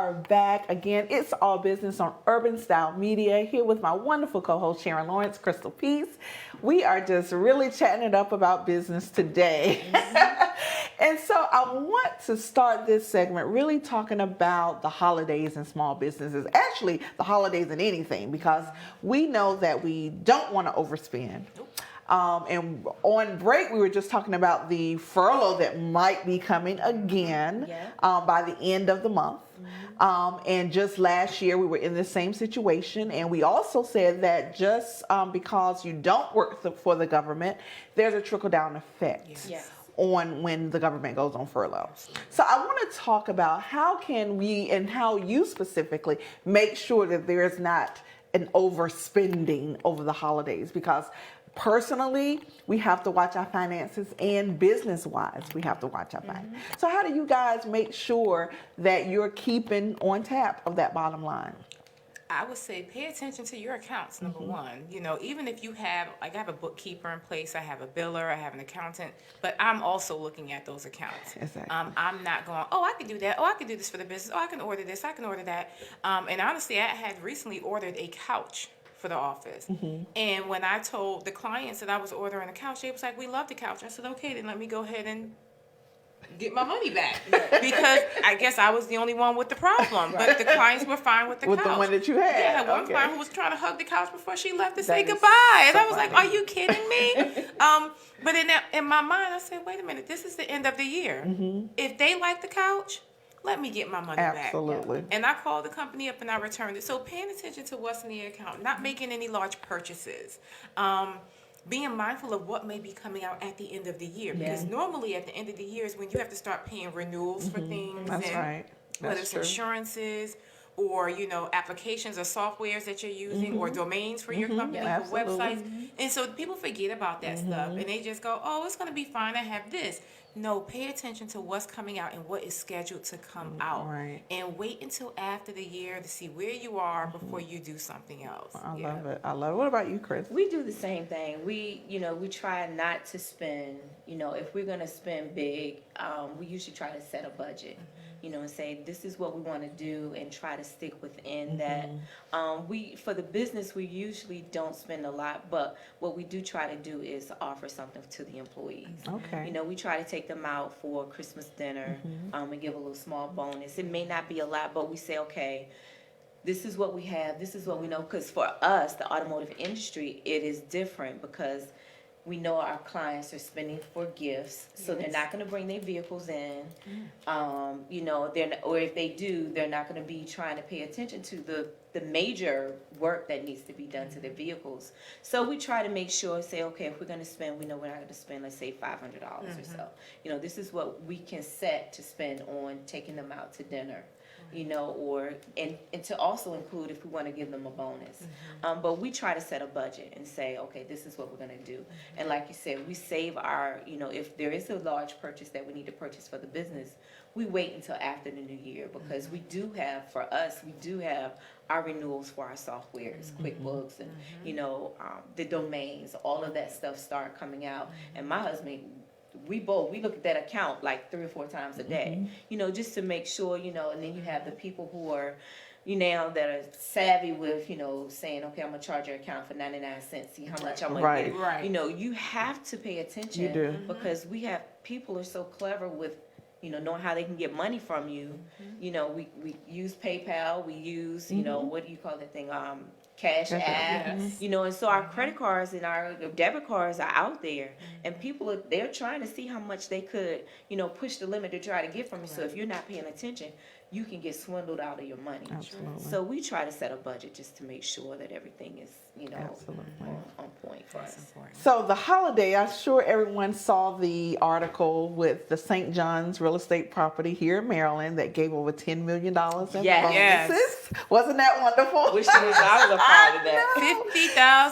are back again. It's All Business on Urban Style Media, here with my wonderful co-host Sharon Lawrence, Crystal Peace. We are just really chatting it up about business today. And so I want to start this segment really talking about the holidays and small businesses. Actually, the holidays and anything, because we know that we don't want to overspend. And on break, we were just talking about the furlough that might be coming again by the end of the month. And just last year, we were in the same situation. And we also said that just because you don't work for the government, there's a trickle-down effect on when the government goes on furlough. So I want to talk about how can we, and how you specifically, make sure that there is not an overspending over the holidays, because personally, we have to watch our finances, and business-wise, we have to watch our finances. So how do you guys make sure that you're keeping on tap of that bottom line? I would say pay attention to your accounts, number one. You know, even if you have, like I have a bookkeeper in place, I have a biller, I have an accountant, but I'm also looking at those accounts. Exactly. I'm not going, oh, I can do that. Oh, I can do this for the business. Oh, I can order this. I can order that. And honestly, I had recently ordered a couch for the office. And when I told the clients that I was ordering a couch, they was like, we love the couch. I said, okay, then let me go ahead and get my money back. Because I guess I was the only one with the problem. But the clients were fine with the couch. With the one that you had? Yeah, one client who was trying to hug the couch before she left to say goodbye. And I was like, are you kidding me? But in my mind, I said, wait a minute, this is the end of the year. If they like the couch, let me get my money back. Absolutely. And I called the company up and I returned it. So paying attention to what's in the account, not making any large purchases. Being mindful of what may be coming out at the end of the year. Because normally at the end of the year is when you have to start paying renewals for things. That's right. Whether it's insurances or, you know, applications or softwares that you're using or domains for your company, for websites. And so people forget about that stuff. And they just go, oh, it's going to be fine. I have this. No, pay attention to what's coming out and what is scheduled to come out. Right. And wait until after the year to see where you are before you do something else. I love it. I love it. What about you, Chris? We do the same thing. We try not to spend, if we're going to spend big, we usually try to set a budget, and say this is what we want to do and try to stick within that. For the business, we usually don't spend a lot, but what we do try to do is offer something to the employees. Okay. We try to take them out for Christmas dinner and give a little small bonus. It may not be a lot, but we say, okay, this is what we have, this is what we know. Because for us, the automotive industry, it is different because we know our clients are spending for gifts, so they're not going to bring their vehicles in. Or if they do, they're not going to be trying to pay attention to the major work that needs to be done to their vehicles. So we try to make sure, say, okay, if we're going to spend, we know we're not going to spend, let's say, $500 or so. This is what we can set to spend on taking them out to dinner. And to also include if we want to give them a bonus. But we try to set a budget and say, okay, this is what we're going to do. And like you said, we save our, if there is a large purchase that we need to purchase for the business, we wait until after the new year because we do have our renewals for our softwares, QuickBooks, and, the domains, all of that stuff start coming out. And my husband, we look at that account like 3 or 4 times a day, just to make sure, and then you have the people who are, that are savvy with, saying, okay, I'm going to charge your account for 99 cents, see how much I'm going to get. Right. You have to pay attention. You do. Because people are so clever with, knowing how they can get money from you. We use PayPal, we use, what do you call that thing? Cash App, and so our credit cards and our debit cards are out there, and people they're trying to see how much they could, push the limit to try to get from you. So if you're not paying attention, you can get swindled out of your money. Absolutely. So we try to set a budget just to make sure that everything is, on point for us. So the holiday, I'm sure everyone saw the article with the St. John's real estate property here in Maryland that gave over $10 million in bonuses. Yes. Wasn't that wonderful? Wish I was a part of that.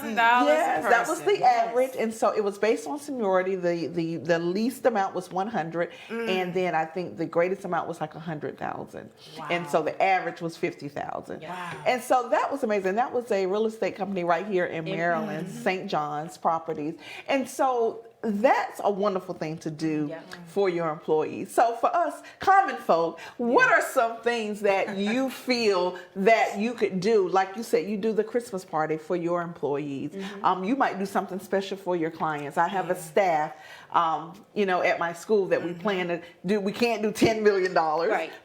$50,000 Yes, a that was person. the average, and so it was based on seniority. The least amount was 100, and then I think the greatest amount was like 100,000, and so the average was 50,000. Wow. And so that was amazing. That was a real estate company right here in Maryland, St. John's Properties, and so that's a wonderful thing to do for your employees. So for us common folk, what are some things that you feel that you could do? Like you said, you do the Christmas party for your employees. You might do something special for your clients. I have a staff, at my school that we plan to do. We can't do $10 million,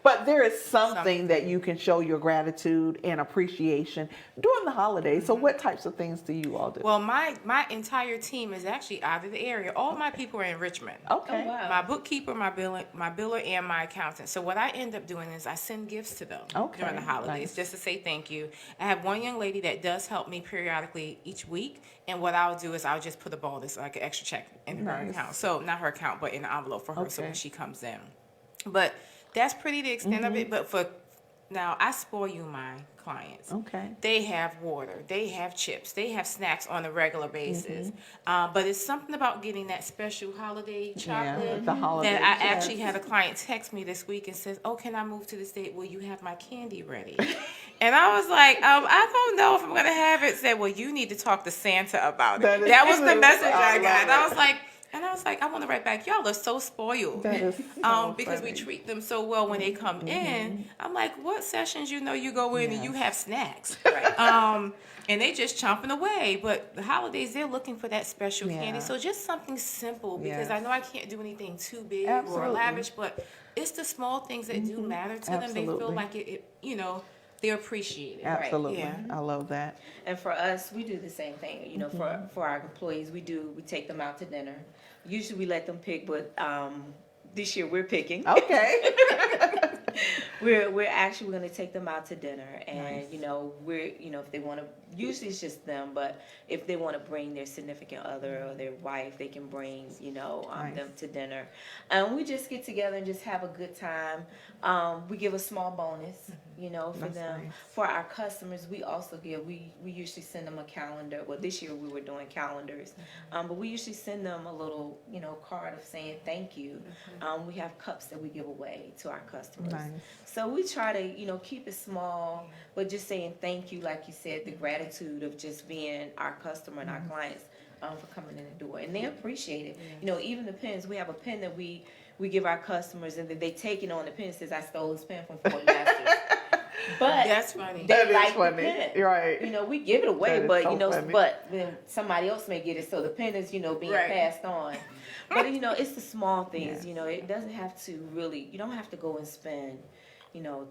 but there is something that you can show your gratitude and appreciation during the holidays. So what types of things do you all do? Well, my entire team is actually out of the area. All my people are in Richmond. Okay. Oh, wow. My bookkeeper, my biller, and my accountant. So what I end up doing is I send gifts to them during the holidays just to say thank you. I have one young lady that does help me periodically each week, and what I'll do is I'll just put a bonus, like an extra check in her account. So not her account, but in the envelope for her, so when she comes in. But that's pretty the extent of it. But now I spoil you my clients. Okay. They have water, they have chips, they have snacks on a regular basis. But it's something about getting that special holiday chocolate the holiday. that I actually had a client text me this week and says, "Oh, can I move to the state? Will you have my candy ready?" And I was like, I don't know if I'm gonna have it. Said, "Well, you need to talk to Santa about it." That was the message I got. And I was like, I want to write back, y'all are so spoiled. That is so because funny. we treat them so well when they come in. I'm like, what sessions you go in and you have snacks? And they just chomping away. But the holidays, they're looking for that special candy. So just something simple, because I know I can't do anything too big or lavish, but it's the small things that do matter to them. They feel like it they're appreciated. Absolutely. Yeah. I love that. And for us, we do the same thing. For our employees, we take them out to dinner. Usually we let them pick, but this year we're picking. Okay. we're going to take them out to dinner, and if they want to, usually it's just them, but if they want to bring their significant other or their wife, they can bring them to dinner, and we just get together and just have a good time. We give a small bonus for them. Nice. For our customers, we also give, we usually send them a calendar. Well, this year we were doing calendars, but we usually send them a little card of saying thank you. We have cups that we give away to our customers. Nice. So we try to keep it small, but just saying thank you, like you said, the gratitude of just being our customer and our clients for coming in the door, and they appreciate it. Even the pens, we have a pen that we give our customers, and then they take it on the pen. It says, "I stole this pen from Fort Masters." But that's funny. That like is funny. The pen. Right. We give it away, but funny. but then somebody else may get it, so the pen is being passed on. But it's the small things. It doesn't have to really. You don't have to go and spend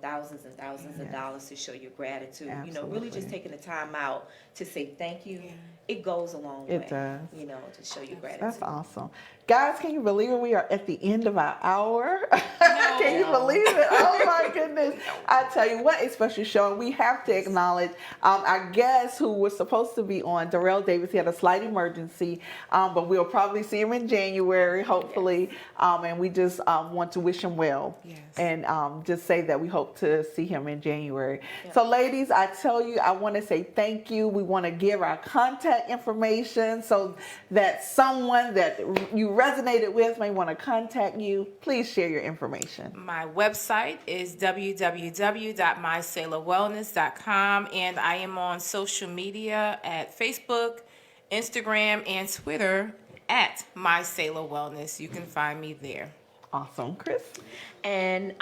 thousands and thousands of dollars to show your gratitude. Absolutely. Really just taking the time out to say thank you. It goes a long way. It does. To show your gratitude. That's awesome. Guys, can you believe it? We are at the end of our hour. Can you believe it? Oh my goodness. I tell you what, a special show. And we have to acknowledge our guest who was supposed to be on, Darrell Davis. He had a slight emergency, but we'll probably see him in January, hopefully. And we just want to wish him well. Yes. And just say that we hope to see him in January. Yep. So ladies, I tell you, I want to say thank you. We want to give our contact information so that someone that you resonated with may want to contact you. Please share your information. My website is www.mysailorwellness.com, and I am on social media at Facebook, Instagram, and Twitter at mysailorwellness. You can find me there. Awesome. Chris? And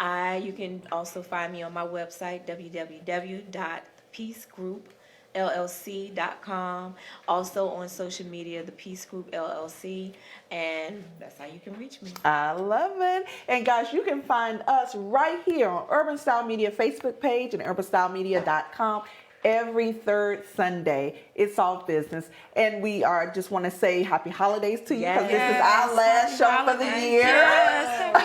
you can also find me on my website, www.peacegroup.llc.com. Also on social media, the Peace Group LLC, and that's how you can reach me. I love it. And guys, you can find us right here on Urban Style Media Facebook page and urbanstylemedia.com every third Sunday. It's all business. And we just want to say happy holidays to you, because this is our last show for the year. Yes.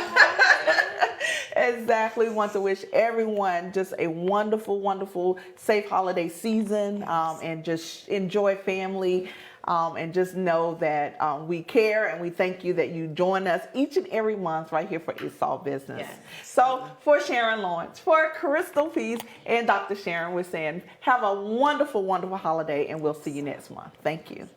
Exactly. We want to wish everyone just a wonderful, wonderful, safe holiday season, and just enjoy family, and just know that we care, and we thank you that you join us each and every month right here for It's All Business. Yes. So for Sharon Lawrence, for Crystal Peace, and Dr. Sharon, we're saying have a wonderful, wonderful holiday, and we'll see you next month. Thank you.